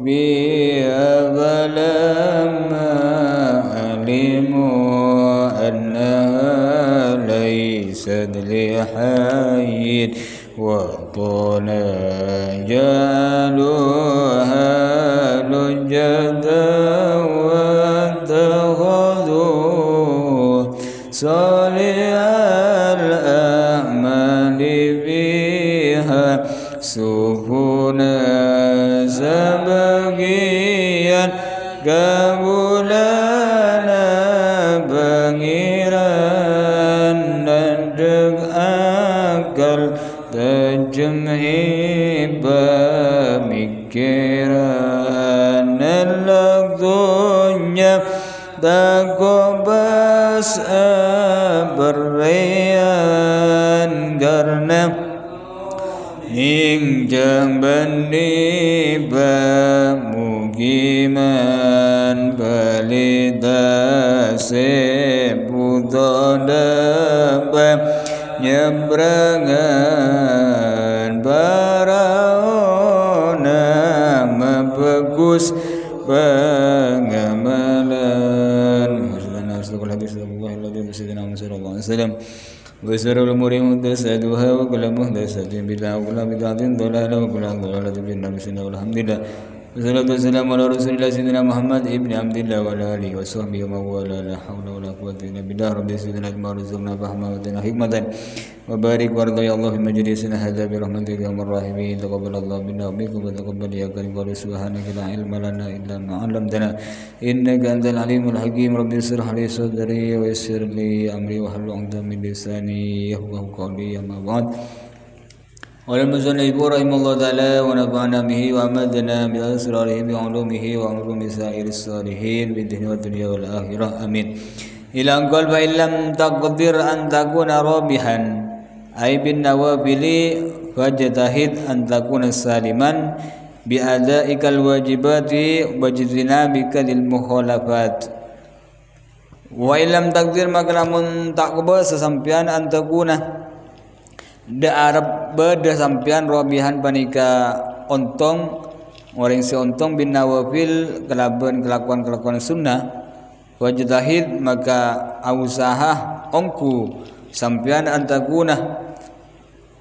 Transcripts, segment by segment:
فيها فلما علموا أنها ليست لحي وطال جعلوها لجة واتخذوا صالح الأعمال فيها سفنا sebagian kabulana pangeran dan deg akal tajam'i pemikiran laktunya takobas berrian karena Ningjang bani mugiman balita seputodaba nyebrangan baraona mabagus pengamalan وسر الأمور محدثاتها وكل محدثة بدعة وكل بدعة ضلالة وكل ضلالة في النار والحمد لله والصلاة والسلام على رسول الله سيدنا محمد ابن عبد الله وعلى آله وصحبه ومن والاه لا حول ولا قوة إلا بالله رب سيدنا أجمع رزقنا فهما وزنا حكمة وبارك وارض يا الله في مجلسنا هذا برحمتك يا الراحمين تقبل الله منا ومنكم وتقبل يا كريم سبحانك لا علم لنا إلا ما علمتنا إنك أنت العليم الحكيم رب اشرح لي صدري ويسر لي أمري واحلل عقدة من لساني يفقهوا قولي أما بعد قال المصنف رحمه الله تعالى ونفعنا به وأمدنا بأسراره بعلومه وعلوم سائر الصالحين في الدنيا والدنيا والآخرة آمين إلى أن قال فإن لم تقدر أن تكون رابحا أي بالنوافل فاجتهد أن تكون سالما بأدائك الواجبات واجتنابك للمخالفات وإن لم تقدر maka lamun tak kuba sesampian an takuna da arab beda sampian robihan panika ontong orang si ontong bin nawafil kelaban kelakuan sunnah wajtahid maka usaha ongku sampian antakuna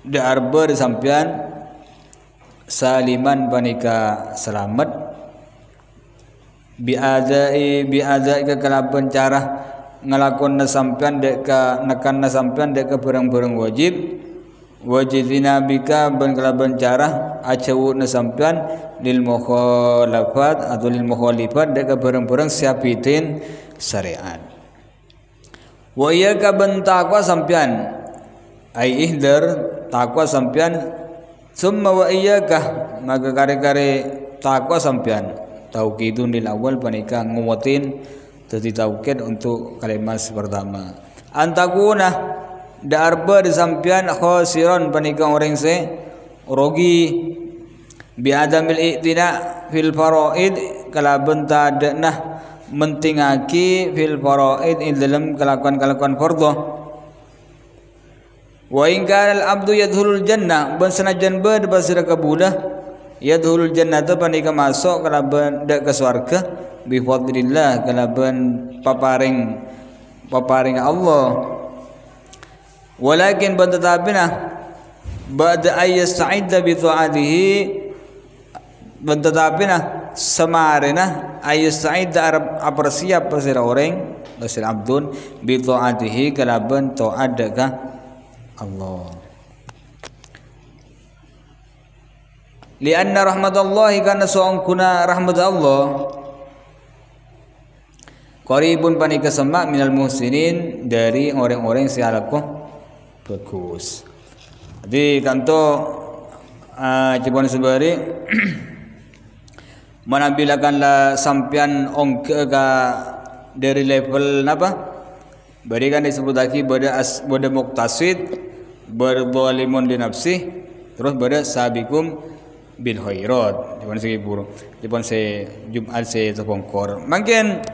da arab beda sampian saliman panika selamat biadai ke kelaban cara ngelakon sampian dek ka nekan sampian dek ke barang-barang wajib wajidina bika ban kelaban cara acawu nasampian lil mukhalafat atau lil mukhalifat deka barang-barang siapitin syariat wa iyyaka ban taqwa sampian ai ihdar taqwa sampian summa wa iyyaka maka kare-kare taqwa sampian taukidun lil awal panika nguwatin dadi taukid untuk kalimat pertama antakuna da arba di sampian khosiron panika orang se rogi bi adamil i'tina fil faraid kalaban tadna mentingaki fil faraid ing dalam kelakuan-kelakuan fardhu wa in kana al abdu yadkhulul jannah ban sanajan bad basira kabulah yadkhulul jannah ta panika masuk kalaban dak ke swarga bi fadlillah kalaban paparing Allah walakin bantatapina ba'da ayyasta'idda bi ta'atihi bantatapina samarina ayyasta'idda apresiap pasira orang pasir abdun bi ta'atihi kalaban ta'at ka Allah lianna rahmatallahi kana su'angkuna rahmat Allah qaribun panika semak minal muhsinin dari orang-orang si alaku bagus. Jadi kanto cipon sebari menampilkanlah sampian ongke ka dari level apa? Bari kan disebut lagi pada muqtasid, berzalimun li nafsi, terus pada sabiqum bil khairat. Cipon segi burung. Cipon se Jumat se tepongkor. Mungkin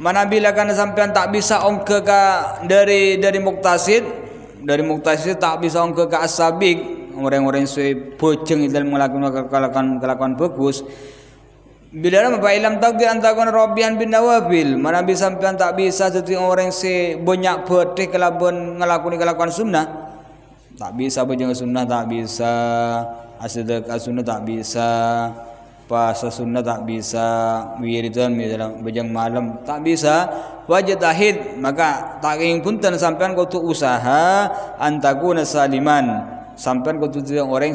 menampilkan sampian tak bisa ongke ka dari muqtasid tak bisa ongke ke asabik orang-orang yang bojeng dalam melakukan kelakuan bagus Bila nama ilam takdir antakun Rabbian bin Nawafil, mana bisa sampean tak bisa jadi orang se banyak berteh kelaban ngelakuni kelakuan sunnah. Tak bisa bejeng sunnah, tak bisa sedekah sunnah, tak bisa puasa sunnah, tak bisa wiridan misalnya bejeng malam, tak bisa wajib tahid. Maka tak ingin punten sampean kudu usaha antakuna saliman, sampean kudu jadi orang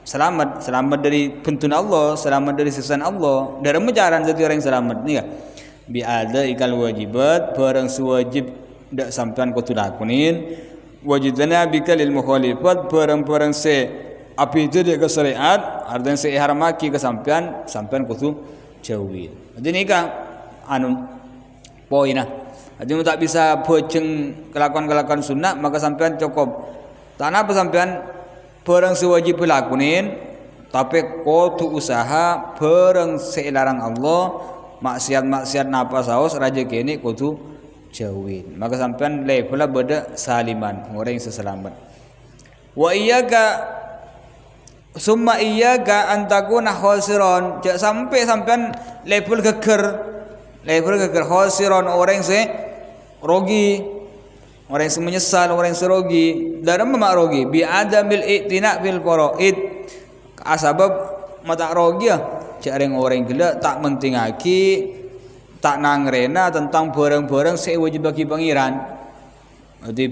selamat dari pentuan Allah, selamat dari siksaan Allah. Dari menjaran jadi orang selamat nih ya. Bi ada ikal wajibat, barang sewajib dak sampean kudu lakunin. Wajidana bikalil mukhalifat, barang-barang se api jadi ke syariat, artinya se haramaki ke sampean kudu jauhin. Jadi nikah anu poinnya. Jadi tak bisa bojeng kelakuan sunnah, maka sampean cukup. Tak apa sampean barang sewajib lakunin, tapi kudu usaha barang selarang Allah, maksiat napa saos raja kene kudu jauhin. Maka sampean level beda saliman, orang yang seselamat. Wa iyyaka summa iyyaka an takuna khosiron, jak sampai sampean level geger khosiron, orang se rogi, orang yang menyesal, orang yang serogi. Dalam mak rogi bi adamil i'tina fil faraid, asbab mata rogi ya, jak orang gila tak mentingaki, tak nangrena tentang barang-barang saya wajib bagi pangeran. Jadi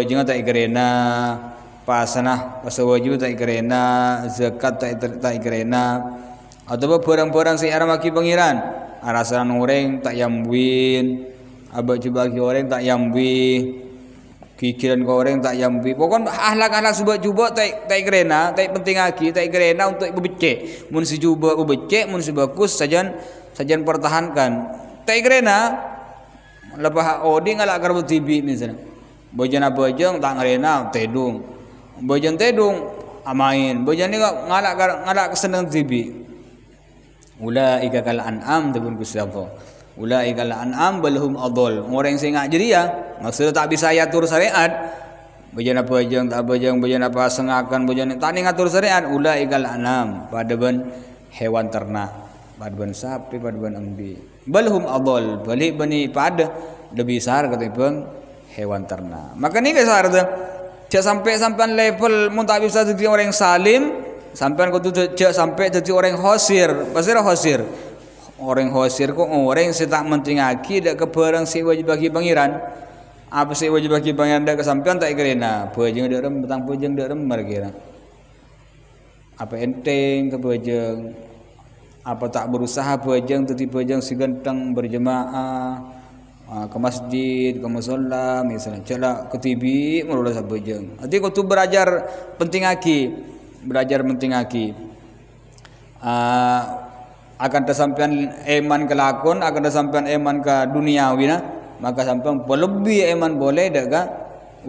jangan tak ikrena, pasana pas wajib tak ikrena, zakat tak ikrena, atau barang-barang saya haram bagi pangeran. Arasan orang tak yamwin, abah coba bagi orang tak yamwi, pikiran kau orang tak yamwi. Pokok ahlak sebab cuba tak ikrena, tak penting lagi, tak ikrena untuk becek. Mun si cuba becek, mun si bagus sajan pertahankan. Tak ikrena lepas odi ngalak karbu tibi misalnya. Bojan apa aja tak ngrena tedung. Bojan tedung amain. Bojan ni ngalak kesenang tibi. Ulaika kal an'am tabun kusyafa. Ulaika kal an'am balhum adol. Orang sing ngak jadi ya, maksudnya tak bisa atur syariat. Bojan apa aja tak bojang, bojan apa sengakan, bojan tak ni ngatur syariat. Ulaika kal an'am pada ben hewan ternak, pada ben sapi, pada ben embi. Balhum adol, balik bani pada lebih besar ketimbang hewan ternak. Maka ni kesar tu, cak sampai level mun tak bisa jadi orang salim, sampai kudu cak sampai jadi orang khosir. Pasal khosir, orang khosir ko orang yang tak mentingaki dak ke barang si wajib bagi pangeran. Apa si wajib bagi pangeran dak kesampean tak ikrena, bojeng dak rem betang bojeng dak rem markira. Apa enteng ke bojeng, apa tak berusaha bojeng tetapi bojeng si ganteng berjemaah ke masjid, ke musalla misalnya, cala ke TV merulah sa bojeng. Nanti kau tu belajar penting lagi, akan tersampian eman ke lakon, akan tersampian eman ke duniawi na, maka sampai lebih eman boleh dak ka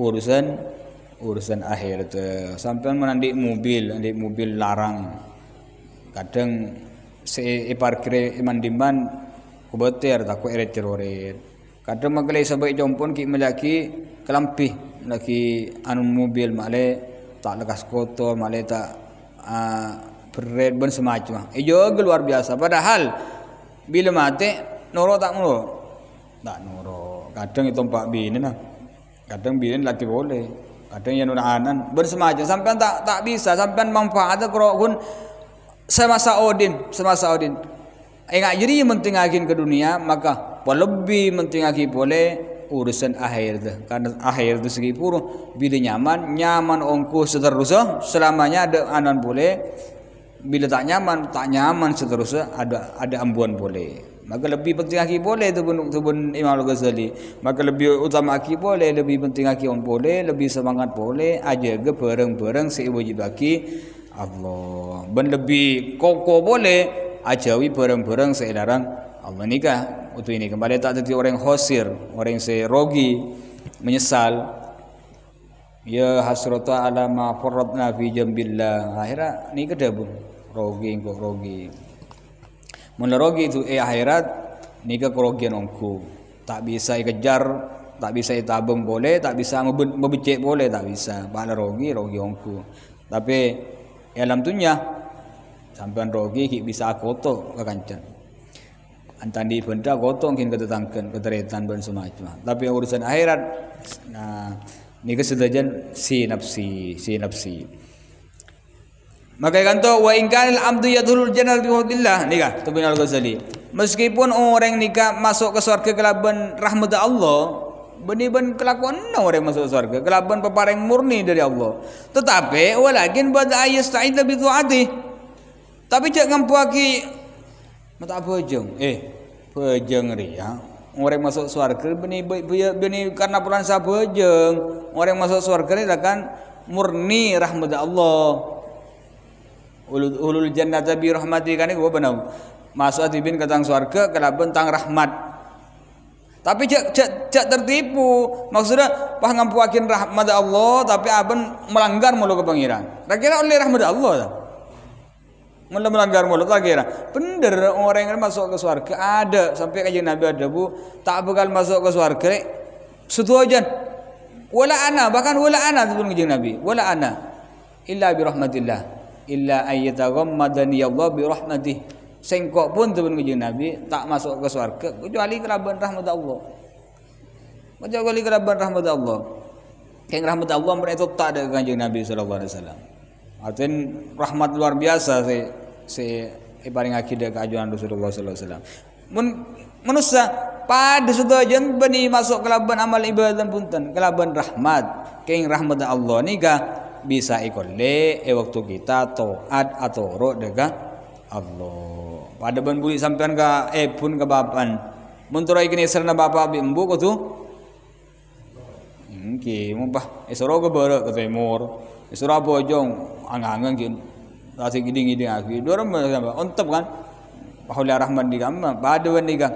urusan akhir tu. Sampai menandik mobil larang, kadang se parkir iman diman kubeter tak ku eret teroret. Kadang maglay sabay jompon ki melaki kelampih laki anu mobil male tak lekas kotor, male tak bered ben semacam. Ijo luar biasa. Padahal bila mati noro tak noro. Kadang itu pak bini nah. Kadang bini laki boleh. Kadang yang anan bersemacam sampean tak bisa, sampean manfaat kerokun semasa odin. Enggak jadi penting lagi ke dunia, maka lebih penting lagi boleh urusan akhir tu. Karena akhir tu segi puru bila nyaman ongku seterusnya selamanya ada anan boleh. Bila tak nyaman seterusnya ada ambuan boleh. Maka lebih penting lagi boleh tubun Imam Al-Ghazali. Maka lebih utama lagi boleh, lebih penting lagi on boleh, lebih semangat boleh aja ke bareng-bareng sewajib lagi Allah. Ben lebih koko boleh ajawi bareng-bareng selarang Allah nikah. Untuk ini kembali tak jadi orang khosir, orang serogi, menyesal. Ya hasrata ala ma farratna fi jambillah. Akhirat ni kedabun rogi. Mun rogi itu akhirat ni ke kerogian ongku. Tak bisa dikejar, tak bisa ditabung boleh, tak bisa membecek boleh, tak bisa. Pada rogi ongku. Tapi alam dunia sampean rogi ki bisa koto ka kancan antan di benda koto mungkin ketetangkeun keteretan ben semacam tapi urusan akhirat nah ni kesedajan si nafsi maka kanto wa in kana al-abdu yadkhulul jannata bi fadlillah nikah Ibnu Al-Ghazali meskipun orang nikah masuk ke surga kelaban rahmat Allah benih-ben kelakuan orang masuk surga kelaban pepareng murni dari Allah tetapi walakin bada ayasta'id bi ta'ati tapi cak ngampuaki mata bojong bojong ria orang masuk surga benih karena pulang sabojong orang masuk surga ini akan murni rahmat Allah ulul jannata bi rahmati kan gua benar masuk atibin katang surga kelaban tang rahmat tapi cak tertipu maksudnya pah ngampuakin rahmat Allah tapi aben melanggar mulu ke pangeran kira oleh rahmat Allah tak melanggar mulu tak kira bener orang yang masuk ke surga ada sampai kajian Nabi ada bu tak bakal masuk ke surga setujuan wala ana bahkan wala ana sebelum kajian Nabi wala ana illa bi rahmatillah illa ayyataghammadani Allah bi rahmatih sengkok pun teman kajian Nabi tak masuk ke surga kecuali keraban rahmat Allah kecuali keraban rahmat Allah yang rahmat Allah mereka itu tak ada kajian Nabi sallallahu alaihi wasallam artinya rahmat luar biasa si paling akidah keajuan Rasulullah sallallahu alaihi wasallam manusia pada sedajan bani masuk kelaban amal ibadah punten kelaban rahmat keng rahmat Allah nikah bisa ikole waktu kita taat atau ro dega Allah pada ban buli sampean ka pun ka bapan mun turai kini serna bapa bi embu ko tu engke mumpah esoro ke bare ke timur esoro bojong angang-angang kin rasi giding-giding aki dorem ontep kan pahulia rahman di kamma pada ban diga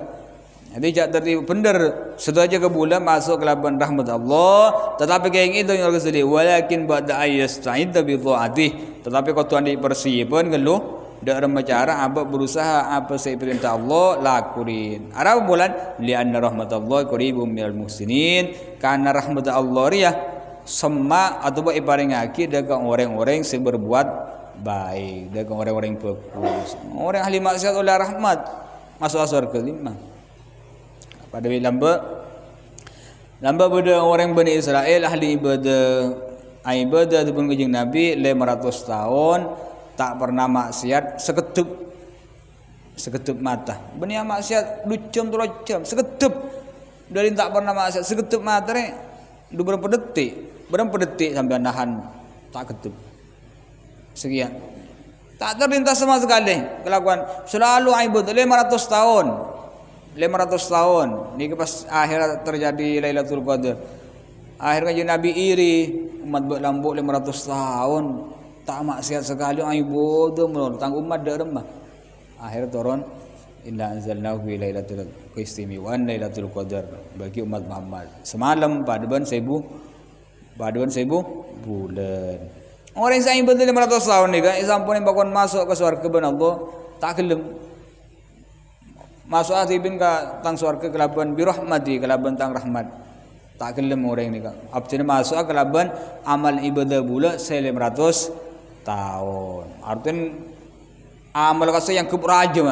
jadi jak tertipu bener sedaja ke bulan masuk ke laban rahmat Allah tetapi kayak itu yang kesedi walakin ba'da ayyasta'id bi ta'atih tetapi kau tuan dipersiapkan geluh dalam cara apa berusaha apa saya perintah Allah lakuin. Arab bulan lianna rahmatullah qaribum minal muhsinin karena rahmat Allah ria semua atau ibaringake dengan orang-orang yang berbuat baik dengan orang-orang bagus. Orang ahli maksiat oleh rahmat masuk surga lima. Pada lamba pada orang Bani Israel ahli ibadah ataupun kanjeng Nabi 500 tahun tak pernah maksiat seketup mata benih maksiat lucem tulocem seketup dari tak pernah maksiat seketup mata ni berapa detik sampai nahan tak ketup sekian tak terlintas sama sekali kelakuan selalu ibadah 500 tahun ni pas akhir terjadi Lailatul Qadar akhirnya Nabi iri umat berlambuk 500 tahun tak maksiat sekali ai bodoh menurut tang umat dak remah akhir turun inna anzalnahu fi lailatul qistimewaan lailatul qadar bagi umat Muhammad semalam paduan 1000 bulan orang yang betul 500 tahun ni kan sampun bakon masuk ke surga ben Allah tak gelem masuk atibin ka tang surga kelaban bi rahmati kelaban tang rahmat tak gelem orang ni kan abdina masuk kelaban amal ibadah pula 500 tahun artinya amal kasih yang keberajam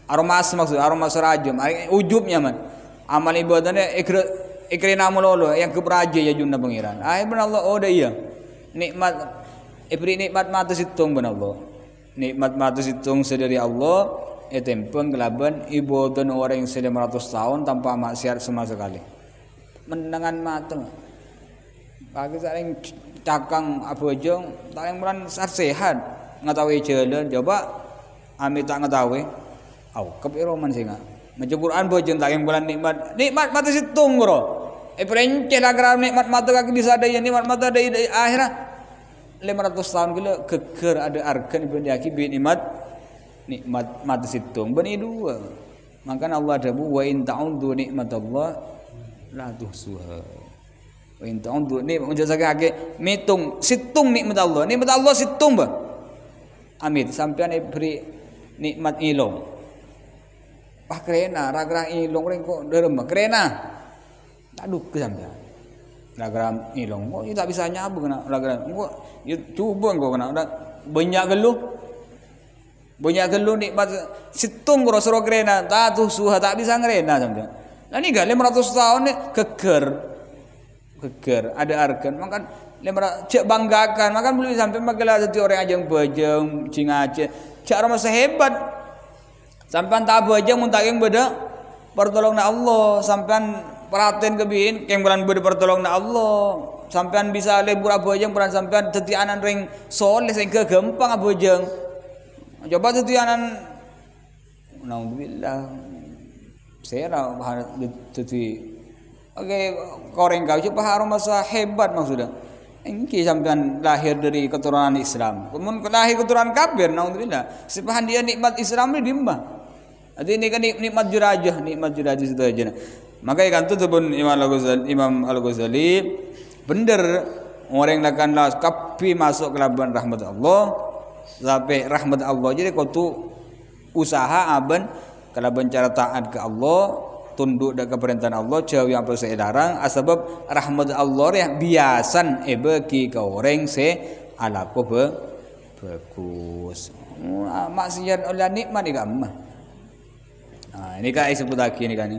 aromas maksud aromas rajam ujubnya man amal ibadahnya ikrina mulolo yang keberajam ya junna pengiran benar Allah oh dah iya nikmat mata situng benar Allah nikmat mata situng sedari Allah tempeng kelaban ibadah orang yang 500 tahun tanpa maksiat sama sekali mendengan mata pagi saling cakang abojong tak yang bulan sehat ngetahui jalan coba amit tak ngetahui kepiroman sih nggak macam Quran bojong tak yang bulan nikmat mata situng bro perenceh agar nikmat mata kaki bisa ada yang nikmat mata ada akhirnya 500 tahun gila keker ada arkan ibn yaki bi nikmat mata situng bani dua makanya Allah ada bu wa in ta'udhu nikmatallah la tuhsuha Intang tu ni menjadi agak mitung situng nikmat Allah situng bah amit sampai ni beri nikmat ilong kerena ragra ilong rengko derem kerena tak duk sampai ragra ilong kok tak bisa nyabu kena ragra kok coba kau kena banyak geluh Banyak gelu nikmat situng kuro suruh kerena tak tuh suha tak bisa ngerena sampai. Nah ini gak 500 tahun nih geger ada arkan makan 500 cek banggakan makan belum sampai magelah jadi orang ajang bajang cingace cak masa hebat sampai tak bajang muntageng beda pertolong na Allah sampai perhatian kebiin keng bulan beda pertolong na Allah sampai bisa lebur abajang peran sampai tetianan ring soleh sing kegempang abajang coba tetianan naudzubillah saya bahar teti oke koreng kau coba harum masa hebat maksudnya ini sampean lahir dari keturunan Islam kemudian lahir keturunan kafir naudzubillah sepahan dia nikmat Islam ini dimah jadi ini kan nikmat jurajah itu aja maka ikan tu pun Imam Al-Ghazali bener orang lakan las kapi masuk ke laban rahmat Allah sampai rahmat Allah jadi kau tu usaha aben kalau cara taat ke Allah tunduk ke perintah Allah jauh yang saya larang asbab rahmat Allah yang biasan bagi ke orang se alako bagus maksiat oleh nikmat ni kamah ini kan disebut lagi ni kan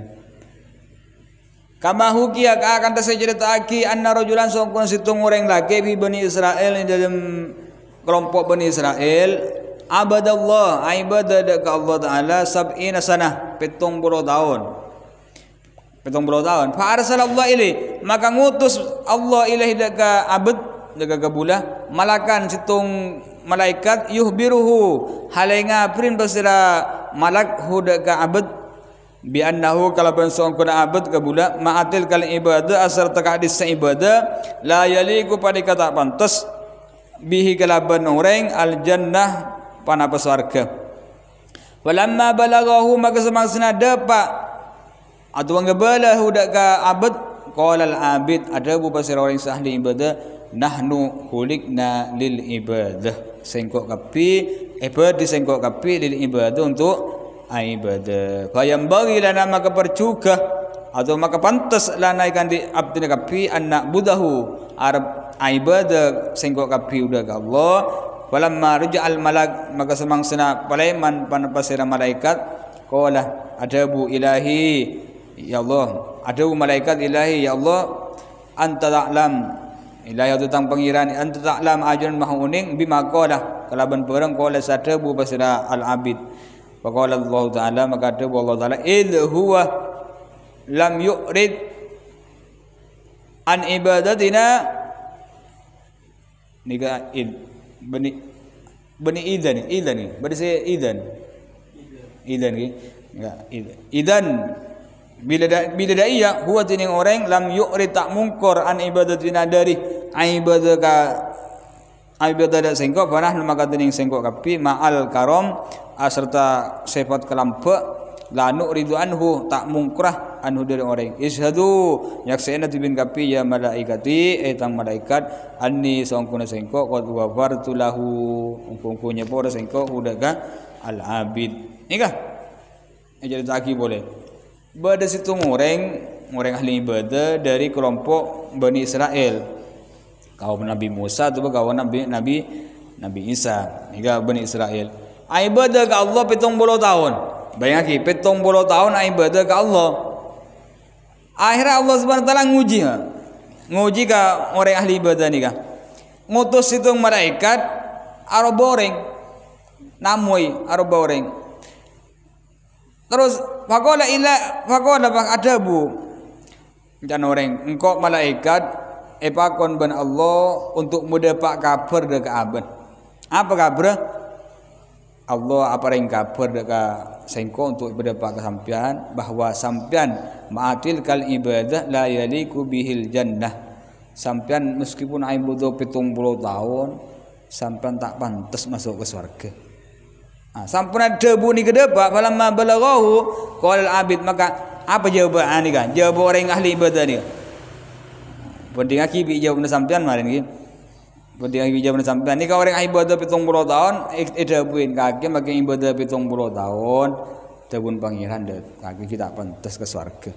kama hukia akan tercerita lagi anna rajulan sangkun situng orang lagi di Bani Israel di dalam kelompok Bani Israel abadallah ibadah ke Allah Ta'ala sab'ina sanah 70 tahun fa arsalallah ilaih maka ngutus Allah ilaih deka abad deka gabulah malakan situng malaikat yuhbiruhu halenga prin basira malak hu deka abad bi annahu kalaban sangkuna abad kabula ma'atil kal ibadah asar takadis ibadah la yaliku pada kata pantas bihi kalaban orang al jannah panapa surga. Walamma balaghahu maka semaksana dapat atau ngabala hudak ka abad qala al abid ada bu pasir orang sahli ibadah nahnu khuliqna lil ibadah sengkok kapi disengkok kapi lil ibadah untuk ibadah bayam bagi lana maka percuka atau maka pantas lana ikan di abdina kapi anak budahu arab ibadah sengkok kapi udah ke Allah walamma ruja'al malak maka semangsana palaiman panapasira malaikat qala adabu ilahi ya Allah adabu malaikat ilahi ya Allah anta ta'lam ilahi tentang pangiran anta ta'lam ajrun mahuning bima qala kalaban perang qala sadabu pasira al abid wa qala Allah taala maka adabu Allah taala id huwa lam yurid an ibadatina nika Bani idan bani saya idan idan bila daya huwa tining orang lam yu'rid tak mungkor an ibadatina dari ibadah dak sengkok panah maka tining sengkok kapi ma'al karam serta sifat kelampe la nu'ridu anhu tak mungkrah anhu dari orang ishadu yaksena tibin kapi ya malaikati etang malaikat anni sangkuna sengko qad wafartu lahu ungkungnya pora sengko udaga al abid nikah jadi taki boleh pada situ orang ahli ibadah dari kelompok Bani Israel kaum Nabi Musa atau kaum Nabi Isa nikah Bani Israel ibadah ke Allah 70 tahun bayangkan 70 tahun ibadah ke Allah akhirnya Allah Subhanahu wa taala nguji ke orang ahli ibadah ni kah ngutus itu malaikat aroboreng namoi aroboreng terus faqala adabu dan orang engkau malaikat epakon ban Allah untuk mendapat kabar dekat abad apa kabar Allah apa yang kabar dekat sengko untuk mendapat kesampian bahwa sampian ma'atil kal ibadah la yaliku bihil jannah sampian meskipun ibadah 70 tahun sampian tak pantas masuk ke surga sampun debu ni kedebak falamma balaghahu qala al abid maka apa jawaban ni kan jawab orang ahli ibadah ni penting aki bi jawab sampian marin ni penting aki jawab sampian ni ka orang ibadah 70 tahun debuin kaki makin ibadah 70 tahun tebun pangeran dah kaki kita pantas ke surga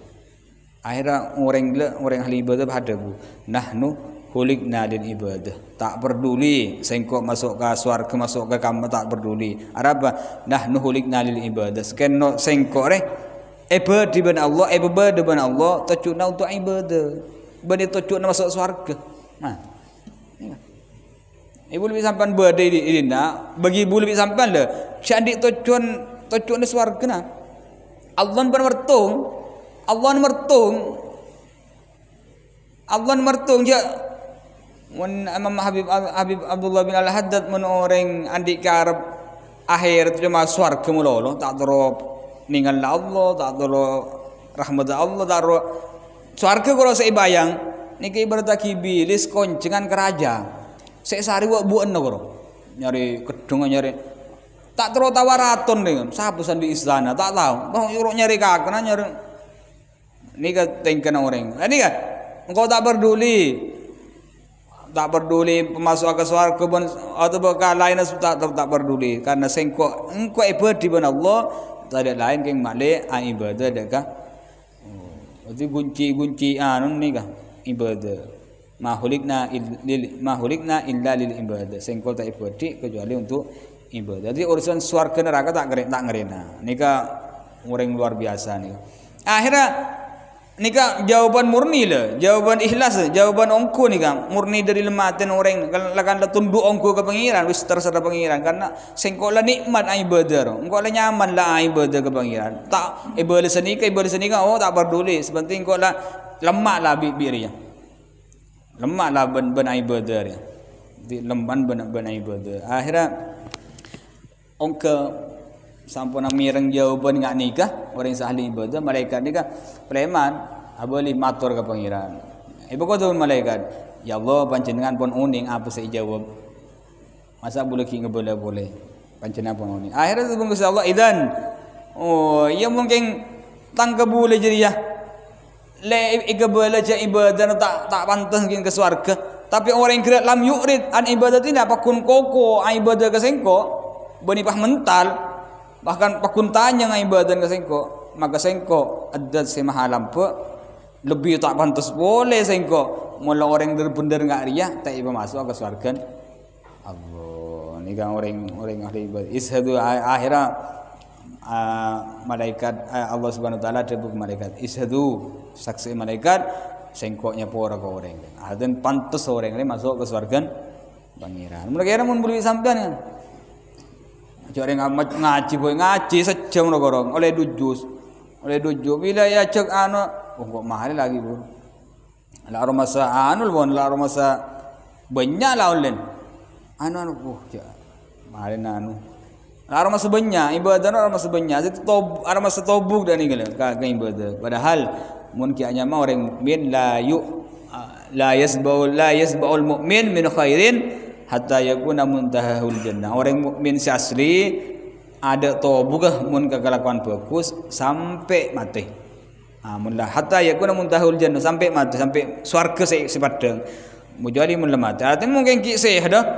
akhirnya orang ahli ibadah hadabu nahnu khuliqna lil ibadah. Tak peduli sengkok masuk ke swarga, masuk ke kamar, tak peduli. Araba nahnu khuliqna lil ibadah. Sekeno sengkok ibadah ban Allah, ibadah ban Allah tujuannya untuk ibadah. Bani tujuannya masuk swarga. Nah. Ibu lebih sampan berde ini nak bagi ibu lebih sampan le. Syandik tujuan swarga nah. Allah mertung je. Mun Imam Habib Abdullah bin Al-Haddad mun orang andik ke Arab akhir tu cuma swarga mulolo tak terus ninggal Allah, tak terus rahmat Allah, tak terus swarga kalau saya bayang niki ibarat kibilis koncengan keraja. Saya sehari buat karo nyari kedung nyari tak terus tawaraton dengan sapusan di istana tak tahu bang yuruk nyari kakena nyari nika tengken orang ini kan engkau tak peduli pemasuk ke swarga atau bakal lain tak peduli karena engkau ibadah di ban Allah tak ada lain yang makle ibadah dekah jadi gunci anu nika ibadah mahulikna illa lil ibadah sengkol tak ibadah kecuali untuk ibadah. Jadi urusan swarga neraka tak ngerena. Nika orang luar biasa nih. Akhirnya nika jawaban murni lah, jawaban ikhlas, jawaban ongko nika murni dari lematin orang lakan tunduk ongko ke pengiran wis terserah pengiran karena sengkol lah nikmat ibadah. Engkau lah nyaman lah ibadah ke pengiran. Tak ibadah senika oh tak peduli sepenting engkau lah lemak lah bibirnya. Lemaklah ben ibadah dia. Di lemban ben ibadah. Akhirnya ongke sampun mireng jawaban ngak nikah orang sahli ibadah malaikat nikah preman abali matur ke pangeran. Ibu kata malaikat, ya Allah panjenengan pun uning apa saya jawab. Masa boleh ki ngebela boleh. Panjenengan pun uning. Akhirnya sebelum Gusti Allah idan oh ya mungkin tangke boleh jadi ya. Le ikabala ja ibadah tak pantas mungkin ke swarga tapi orang yang gerak lam yurid an ibadatina pakun koko ibadah ke sengko benipah mental bahkan pakun tanya ibadah ke sengko maka sengko adat semahalam pe lebih tak pantas boleh sengko mula orang bener-bener enggak riya tak iba masuk ke swarga Allah ni kan orang ahli ibadah ishadu akhirah malaikat Allah Subhanahu wa taala debuk malaikat ishadu saksi malaikat sengkoknya pora ke orang dan pantas orang ini masuk ke surga pangeran mereka mun boleh sampean kan orang ngaji boy ngaji sejam gorong oleh dujus bila ya cek anu kok mahal lagi bro la rumasa anul bon la rumasa banyak lah online anu mahal anu arama sebanyak ibadah arama sebanyak itu arama setobuk dan ini kagak ibadah padahal mun kianya mah orang mukmin la yasbaul mu'min min khairin hatta yakuna muntahul jannah orang mukmin si asli ada tobuk mun kelakuan bagus sampai mati mun la hatta yakuna muntahul jannah sampai mati sampai swarga sepadang mujali mun lemati artinya mungkin ki seh dah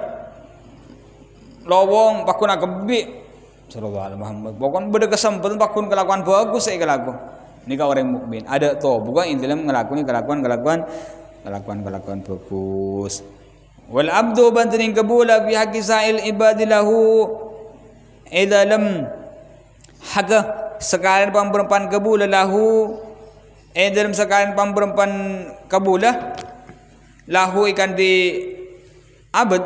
lowong pakun akebik sallallahu alaihi Muhammad pokon beda kesempatan pakun kelakuan bagus saya kelakuan ini kau orang mukmin ada toh bukan intinya ngelakoni kelakuan bagus wal abdu bantuin kabula fi haqqi sa'il ibadilahu idza lam haga sekalian pamberempan kabula lahu dalam sekalian pamberempan kabula lahu ikan di abad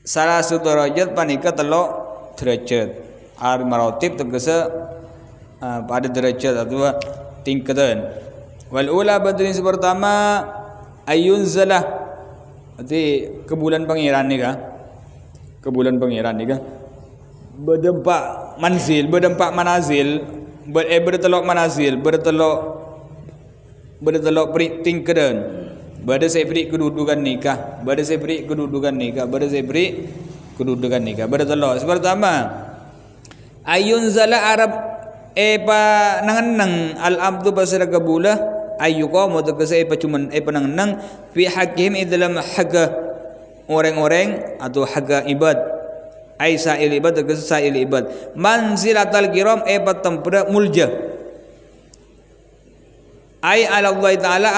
salah satu derajat panika telok derajat ar maratib tegese pada derajat atau tingkatan wal ula badrin pertama ayunzalah berarti ke bulan pangeran ni kah berdempak manazil bertelok manazil bertelok perik tingkatan pada saya beri kedudukan nikah pada saya beri bertelok pertama ayunzala arab pa nanganang al abdu basara kabulah ayyuqa mutaqasa pa cuman pananganang fi hakim dalam haga orang-orang atau haga ibad ai sa'il ibad tegese sa'il ibad manzilatal kiram pa tempura mulja ai ala Allah taala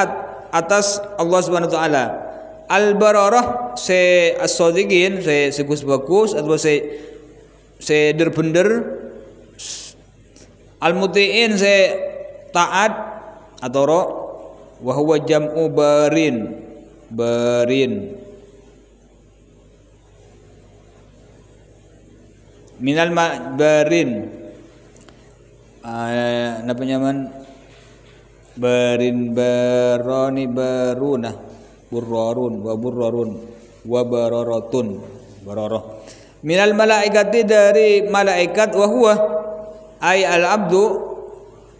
atas Allah Subhanahu wa taala al bararah se as-sadiqin se bagus atau se bener al muti'in se taat atau ro wa huwa jam'u barin minal barin apa nyaman barin baroni baruna burrarun wa bararatun bararah minal malaikati dari malaikat wa huwa ay al abdu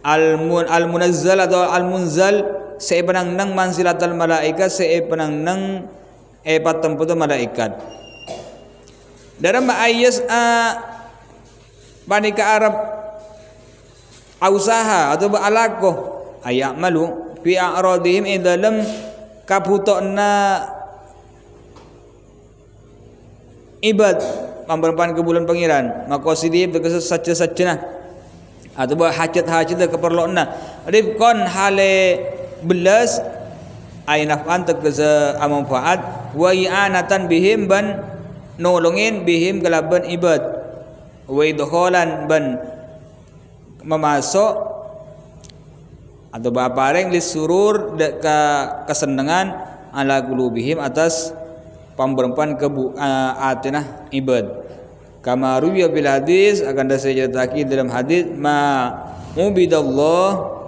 al munazzal atau al munzal se penang manzilatal malaikat se penang patemputu malaikat dalam ayat panika Arab ausaha atau alaqo ayak malu fi a'radihim dalam kabutona ibad pamberpan ke bulan pangeran maqasidihim tegese saja-sajana atau hajat-hajat keperluanna rifqan hale belas ainafan tegese amanfaat wa i'anatan bihim ban nolongin bihim kelaban ibad wa idkhalan ban memasuk atau bapareng lisurur ke kesenangan ala qulubihim atas pamberempan atinah ibad kama ruwiya bil hadis akan disebutake dalam hadis ma ubidallah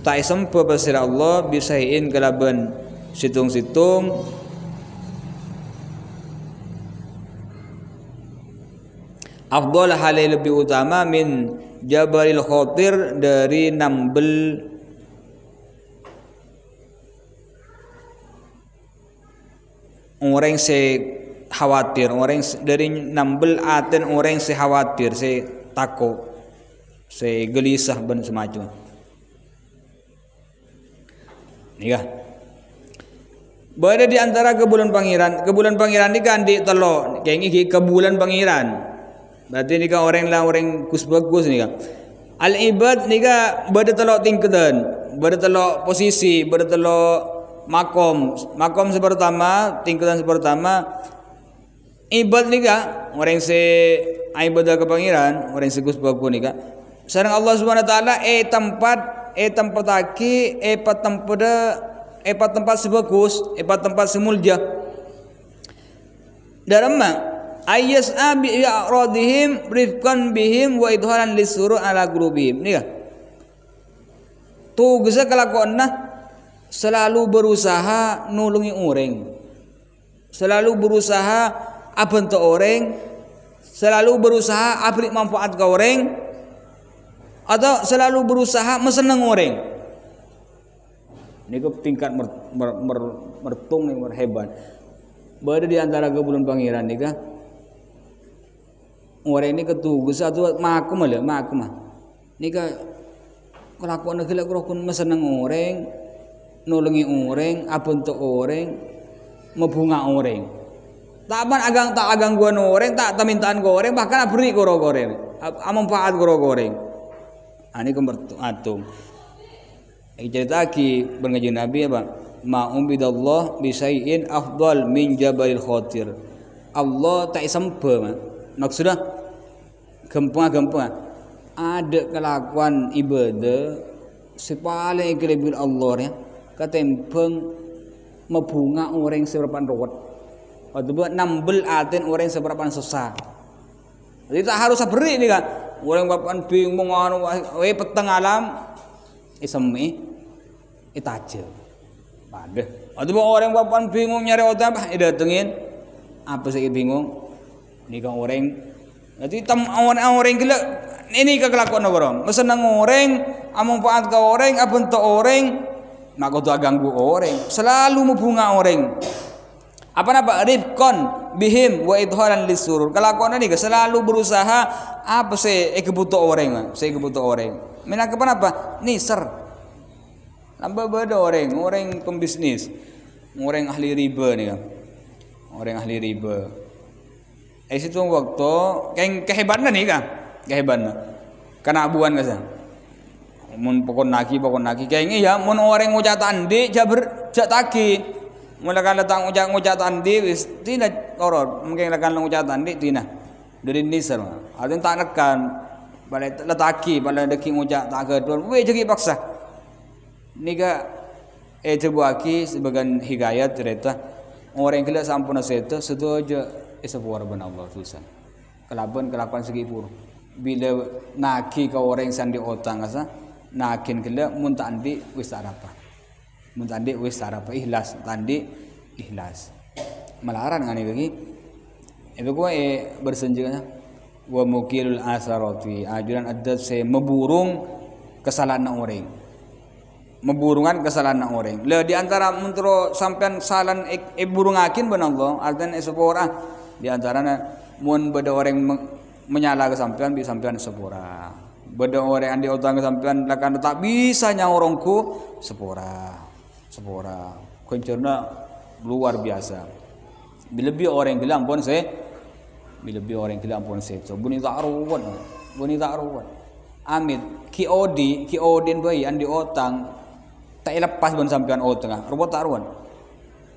ta'isam pasir Allah bisain kelaban situng-situng afdal halai lebih utama min jabalil khatir dari nambel orang se khawatir orang dari nambel aten orang se khawatir se takut se gelisah dan semacam nikah berada di antara kebulan pangeran ini kan di telo kayak ini kebulan pangeran berarti nikah orang lah orang kus bagus nikah al ibad nikah berada telo tingkatan berada telo posisi berada telo makom sepertama tingkatan sepertama ibad nikah orang se ibadah ke pangeran orang se kus bagus nikah sareng Allah Subhanahu wa taala tempat aki tempat sebagus tempat semulja dalam ayas abi ya'radihim rifqan bihim wa idharan lisuru ala qulubihim nih tuh geus kelakuanna selalu berusaha nulungi orang selalu berusaha abentuk orang selalu berusaha abri manfaat ke orang atau selalu berusaha meseneng orang ini ke tingkat mertung yang berhebat berada di antara kebulan pangeran nikah orang ini ketugas atau makum nikah kelakuan negara kurang meseneng orang nulungi orang abentuk orang membunga orang tak agang gua orang tak mintaan gua orang bahkan abri gua orang manfaat gua orang ini kemertung cerita lagi berngajin Nabi apa ma'ubidallah bisai'in afdal min jabalil khatir Allah tak sempa maksudnya gempa ada kelakuan ibadah sepaling kelebihan Allah ya katempeng membunga orang seberapa rawat atau buat nambel aten orang seberapa susah jadi tak harus beri ni kan orang bapan bingung anu peteng alam isemi itaje padah atau orang bapan bingung nyari otak apa datengin apa sih bingung ni kan orang nanti orang gila ini kelakuan orang mesenang orang manfaat ke orang apa untuk orang mak kau tu ganggu orang selalu membunga orang apa rifqan bihim wa idharan lisurur kelakuan ini selalu berusaha apa sih kebutuh orang mina apa niser nambah beda orang pembisnis orang ahli riba nih kan orang ahli riba situ waktu kehebatnya nih kan kehebatnya karena abuan kasih mun pokon naki kayaknya ya mun orang ngucap andi jak taki Mulakan letak ngucap tandi wis tina koror mungkin lekan ngucap tandi tina dari nisar ada tak nekan balik letaki pada deki ngucap tak kedua we jadi paksa niga terbuaki sebagian hikayat cerita orang yang sampun seto sedojo sebuah ben Allah susah kelakuan segi pur bila naki ke orang sandi otang asa nakin kela mun tandi wis apa mun tandi wis apa ikhlas tandi ikhlas malaran ngani lagi itu gua bersenjata wa mukilul asarati ajuran adat saya memburung kesalahan orang memburungan kesalahan orang le di antara mentro sampean salan burungakin ben Allah artinya sepora di antaranya mun beda orang menyala ke sampean bi sampean sepora beda orang andi utang ke sampean lakan tak bisa nyaurongku sepora kencerna luar biasa bila orang gila ampun saya bila orang gila ampun saya so buni tak ruwet amit ki odin bayi andi otang tak lepas ban sampean otang ruwet tak ruwet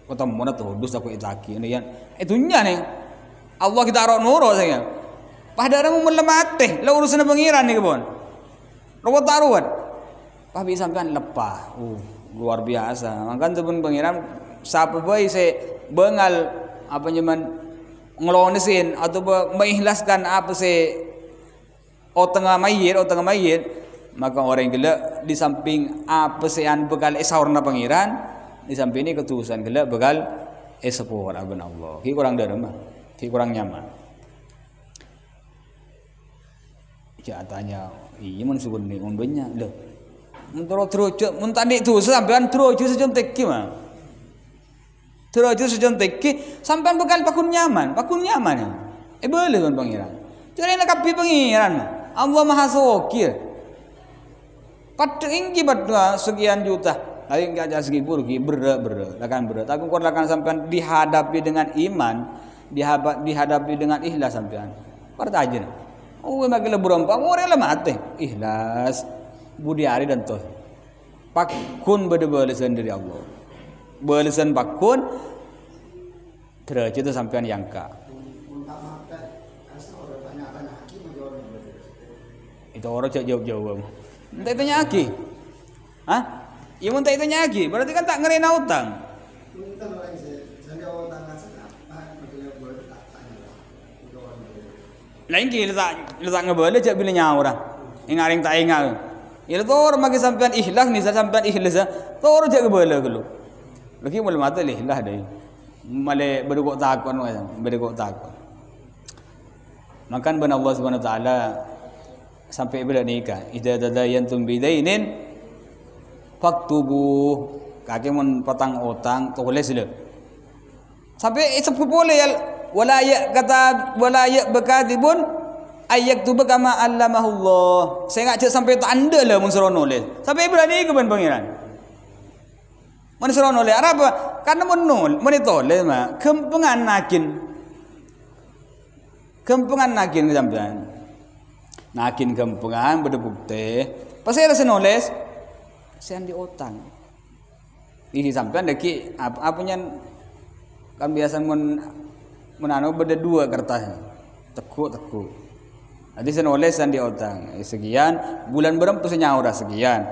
kota mana tuh dus aku itaki ini yan itunya nih Allah kita arok nuro saya padahal mau melemate lah urusan pengiran nih kebon ruwet tak ruwet tapi sampean lepas luar biasa makan tuh pengiran siapa bayi saya bengal apa nyaman ngelonesin atau mengikhlaskan apa saya tengah mayit maka orang gila di samping apa sean bekal esaurna pangeran di samping ini ketusan gila bekal esapor abun Allah ki kurang derema ki kurang nyaman tanya iya mun sugun ni mun banyak lho mun terus mun tadi tu sampean terus sejontek ki mah terus sejontek ki sampean bekal pakun nyaman ya boleh kan pangeran jadi nak kapi pangeran Allah Maha Sokir tinggi berdua sekian juta lain enggak ada segi burgi berat tapi kalau akan sampean dihadapi dengan iman dihadapi dengan ikhlas sampean pertajin makin berompak orang lah mati ikhlas budi hari dan toh pakun berdebalisan dari Allah balisan pakun terus itu sampean yangka itu orang cak jawab entah itu nyaki ya entah itu nyaki berarti kan tak ngerena utang lain ki letak ngebale cak bila nyaura ingaring tak ingat ya tor magi sampean ikhlas ni sampean ikhlas tor cak ngebale gelo lagi mul mata ikhlas deh male berdukuk takon makan ben Allah Subhanahu wa taala sampai bila nikah idza tadayantum bidainin faktubu kaki mun patang otang tulis le sampai sebut boleh ya wala ya bekatibun ayyaktuba kama allamahullah saya ngajak sampai tanda lah mun serono le sampai bila nikah ben pangeran mun serono le apa karena mun tole mah kempengan nakin sampean nakin kempengan berdebukte pas saya rasa noles saya di otang ini sampean deki apanya kan biasa menano beda dua kertas tekuk nanti saya noles di otang sekian bulan berempat saya nyaura sekian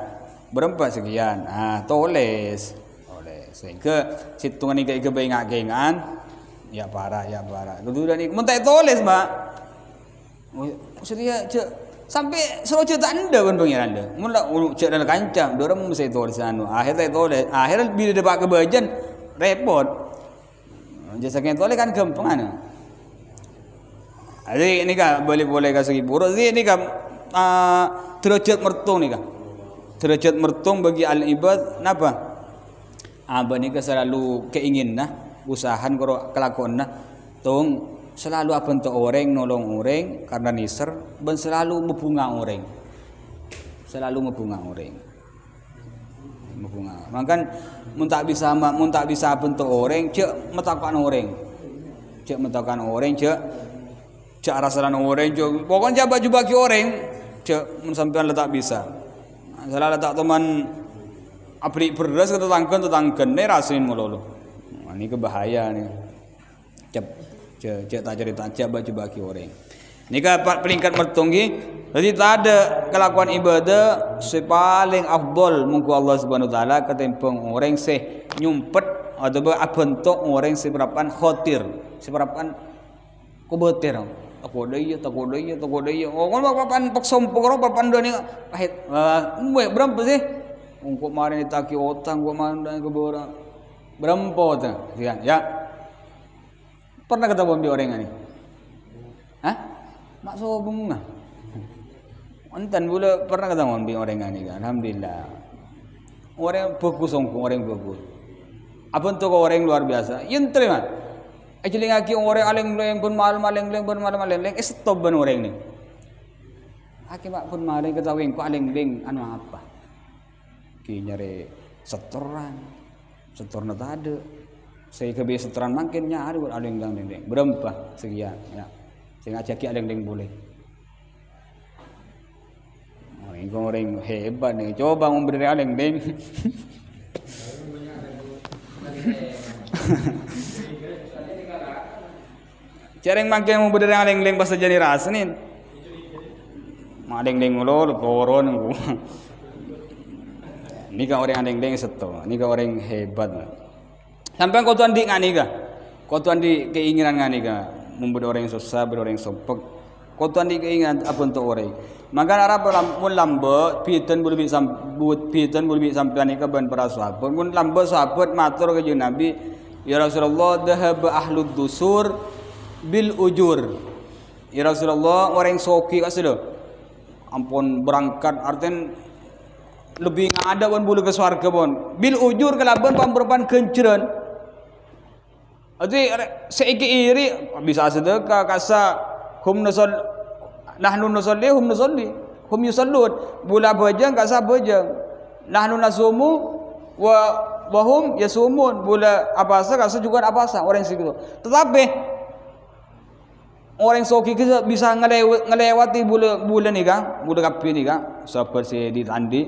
berempat sekian toles sehingga hitungan ini ke bengat-gengan ya parah kemudian ini mentah toles mbak seria sampai suruh cerita anda kan pangeran anda mula cek dalam kancam dorang mesti toles akhirnya bila dia pakai kebajan repot jasa kena toles kan gampang jadi ini kan boleh kasih buruk jadi ini kan derajat mertung bagi al-ibad napa abah ni selalu keinginan usahan karo kelakuan tong selalu apa untuk orang nolong orang karena niser dan selalu membunga orang makan mun tak bisa bentuk orang cek metakan orang cek rasaran orang cek pokoknya baju bagi orang cek mun sampean letak bisa salah letak teman abri beras ke tetanggan ne rasin mololo Ini kebahaya nih. Cek tak cerita cek baca bagi orang. Ini kan peringkat mertunggi. Jadi tak ada kelakuan ibadah sepaling afdol mungku Allah Subhanahu wa taala ketimbang orang se nyumpet atau bentuk orang seberapan khotir, seberapan kubetir. Takut dia. Oh, kalau papan pak sompok orang papan dua ni pahit. Berapa sih? Ungkuk kemarin ditaki otang gua mandang ke bawah. Berapa tu? Ya. Pernah ketemu di orang ni? Hah? Mak sobong lah. Antan pula pernah ketemu di orang ni kan? Alhamdulillah. Orang bagus ongkong, orang bagus. Apa tu orang luar biasa? Yang terima. Actually ngaki orang aleng-aleng pun malam-aleng, stop ban orang ni. Aki mak pun malam ketahuin ko aleng-aleng anu apa? Ki nyari setoran tak ada. Saya kebiasa setoran makin nyari aleng-aleng. Berapa sekian ya. Saya ngajaki aleng-aleng boleh. Orang hebat nih. Coba memberi aleng-aleng. Careng makin mau berdiri aleng-aleng pas jadi rasa nih. Aleng-aleng lo koron gua. Ni kan orang aleng-aleng seto. Ni kan orang hebat. Sampai kau tuan di ngani ka. Kau tuan di keinginan ngani ka. Memberi orang yang susah, beri orang yang sopek. Kau tuan di keinginan apa untuk orang. Maka Arab pun lambat, pitan boleh sambut, pitan boleh sampai ni ka ban para sahabat. Pun lambat sahabat matur ke Nabi, ya Rasulullah, dahab ahlud dusur bil ujur. Ya Rasulullah, orang soki kat situ. Ampun berangkat artian lebih ada pun boleh ke surga pun. Bil ujur kelaban pamperpan kenceran. Jadi seiki iri bisa sedekah kasa hum nusol nahnu nusolli hum yusallun. Bula bajang kasa bajang. Nahnu nasumu wa hum yasumun. Bula apasa kasa juga apasa orang segitu. Tetapi orang soki bisa ngelewati bulan ni kan, bulan kapi ni kan, seperti ditandi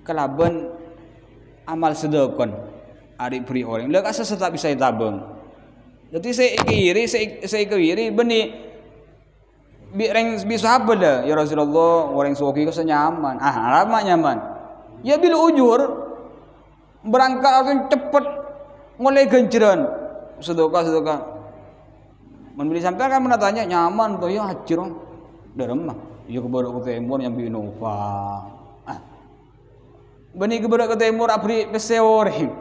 kelaban amal sedekah hari beri orang. Lek asa tetap bisa tabung. Jadi saya kiri beni reng bisa apa dah ya Rasulullah orang soki kau senyaman. Lama nyaman. Ya bila ujur berangkat akan cepat mulai genceran sedekah. Membeli sampai kan menatanya nyaman tuh ya hajir orang deremah ya kebaru ke timur yang binova bani kebaru ke timur abri peseore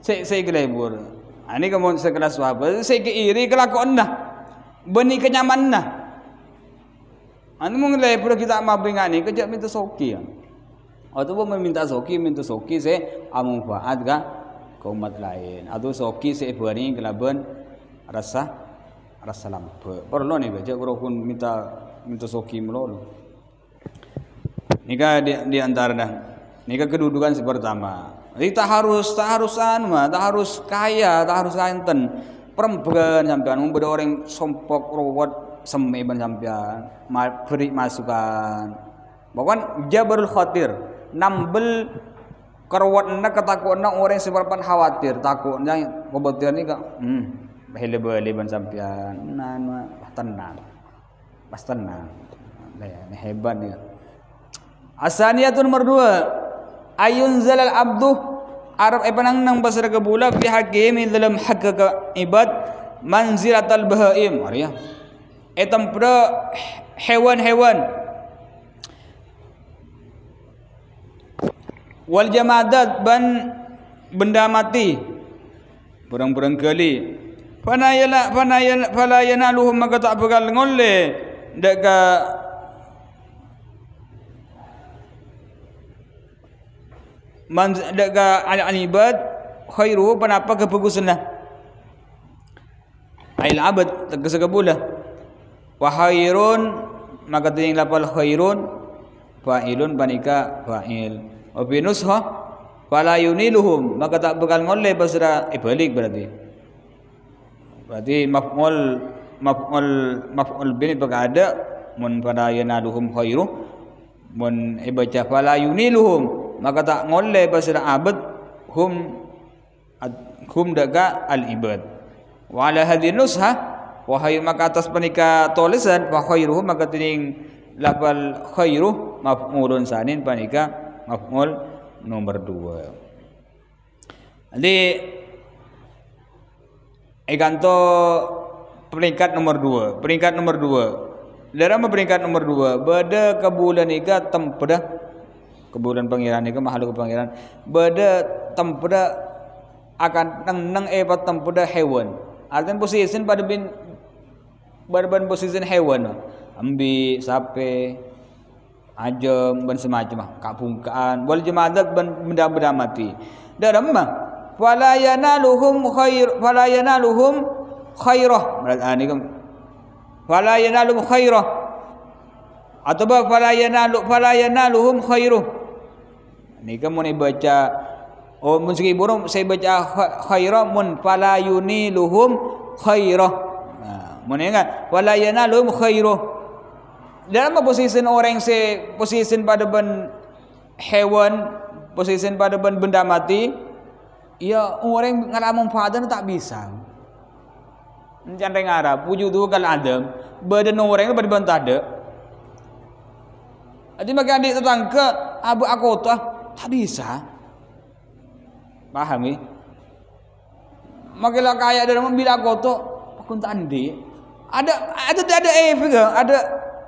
saya kelebur ini kamu sekelas sahabat saya keiri kelakuan nah bani kenyaman nah anu mengelebur kita mabingan ini kejap minta soki atau pun meminta soki saya amufaat ke umat lain atau soki saya bani kelaban rasa lampu. Perlu ni baca kurang minta soki melulu. Nika di antara dah. Nika kedudukan pertama. Jadi tak harus kaya, tak harus kanten. Perempuan sampean memberi orang sompok rawat semeban sampean, beri masukan. Bahkan jabarul khatir, nambel kerawatna ketakuan orang seberapa khawatir, takutnya kebetulan ni kak. Hele ban sampean tenang. Pas tenang. Ini hebat dia. Asaniyatun nomor 2. Ayun zalal abdu Arab panang nang pasar ke bula fi hakim dalam hak ke ibad manzilatal bahaim. Maria. Tempera hewan-hewan wal jamadat ban benda mati. Burang-burang kali fala yanaluhum maka tak bakal ngolle deka al-ibad khairu penapa kebagusanlah ail abad tegasagabula wa khairun maka ting lapal khairun fa'ilun banika fa'il wa binusha fala yuniluhum maka tak bakal ngolle basra balik berarti maf'ul bin berada mun pada yanaluhum khairu mun ibaca fala yuniluhum maka tak ngolle basra abad hum hum daga al ibad. Wa ala hadhihi nusha wa khairu maka atas panika tulisan wa khairuhu maka tining lafal khairu maf'ulun sanin panika maf'ul nomor 2. Jadi ikanto peringkat nomor 2. Peringkat nomor 2. Dalam peringkat nomor 2 beda kebulan iga tempeda kebulan pangeran iga makhluk pangeran beda tempeda akan nang epat tempeda hewan. Artinya posisi pada bin berban posisi hewan. Ambi, sape, ajam dan semacam kapungkaan wal jamadat benda-benda mati. Dalam mah fala yanaluhum khairah. Berarti kan fala yanaluhum khairah atau fala yanaluhum khairuh. Ini kan mau baca meski burung saya baca khairah mun fala yuniluhum khairah. Nah, mun ingat fala yanaluhum khairuh. Dalam posisi orang posisi pada ben hewan, posisi pada ben benda mati, ya orang ngalamun manfaatan tak bisa. Jangan ngarap, wujud tu kalau ada, badan orang itu pada ada. Jadi bagi adik tetangga, abu aku tak bisa. Paham ni? Makilah kaya dalam bila aku aku tak andi. Ada efek,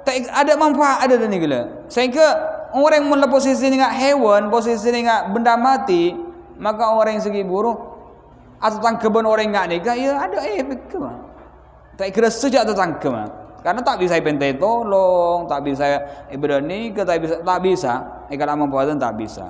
ada manfaat ada ni gila. Sehingga orang yang mula posisi dengan hewan, posisi dengan benda mati, maka orang yang segi buruk atau tangkapan orang yang nikah, ya ada efek ke mah. Tak kira sejak atau tangkap mah. Karena tak bisa pentai tolong, tak bisa ibadah nikah, tak bisa. Kalau manfaat tak bisa.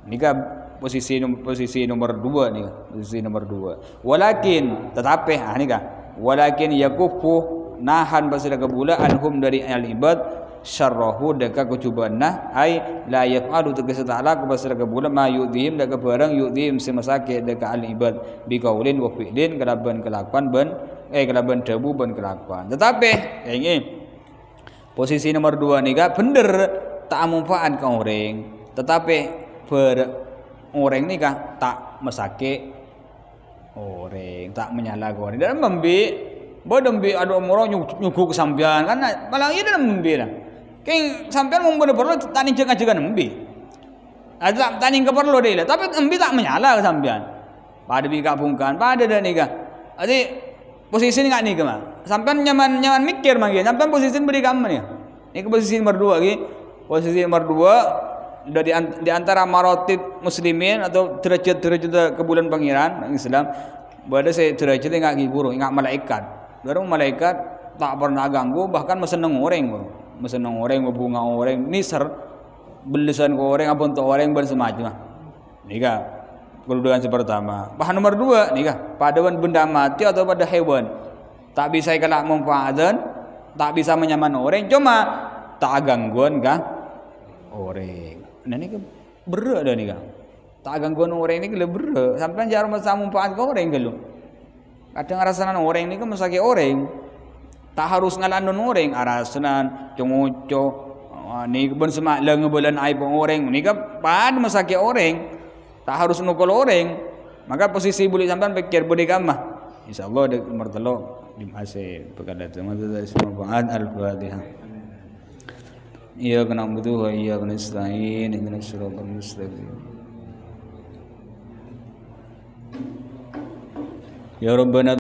Nikah posisi nomor 2 ni, posisi nomor 2. Walakin tetapi nikah. Walakin yakufu nahan pasal kebula anhum dari al-ibad syarrahu deka kucubanna ai la yaf'alu tegese ta'ala pasal kebula ma yudhim deka barang yudhim semasake deka al-ibad bi qaulin wa fi'lin kalaban kelakuan kalaban debu ban kelakuan. Tetapi ini posisi nomor 2 ni ga bener tak manfaat ke orang, tetapi orang ni ga tak mesake orang, tak menyalahkan orang dalam membi bodom bi ada orang nyuguh kesampian kan malah iya dalam membi lah. Kayak sampean mau perlu tani jaga-jaga membi. Ada tani ke perlu dia lah, tapi membi tak menyalah kesampian. Pada bi kabungkan, pada dah nikah. Jadi posisi ni enggak nikah mah. Sampean nyaman mikir mah sampean posisi beri kamu ni. Ini ke posisi nomor 2 lagi. Posisi nomor 2 di antara maratib muslimin atau derajat-derajat kebulan pangeran Islam. Berada saya derajat enggak guru, enggak malaikat. Baru malaikat tak pernah ganggu, bahkan meseneng orang, membunga orang, nisar belisan ke orang, apa untuk orang bersemacam. Nikah kedudukan pertama. Bahan nomor 2 nikah pada benda mati atau pada hewan tak bisa kelak manfaatan, tak bisa menyaman orang, cuma tak gangguan kah orang. Nah ini berat dah nikah. Tak gangguan orang ini kalau berat, sampai jarang masa manfaat ke orang kalau. Kadang arasanan orang ini kan mesake orang, tak harus ngalandon orang, arasanan congoco, ni ben semak lengebelan aib orang, ni kan pad mesake orang, tak harus nukul orang, maka posisi boleh sampai pikir boleh kamah, insyaallah ada nomor 3 di masih perkara itu, maka semua bahan al-fatihah. Iya kena butuh, iya kena stain, kena suruh bermustaqim. Ya Rabbana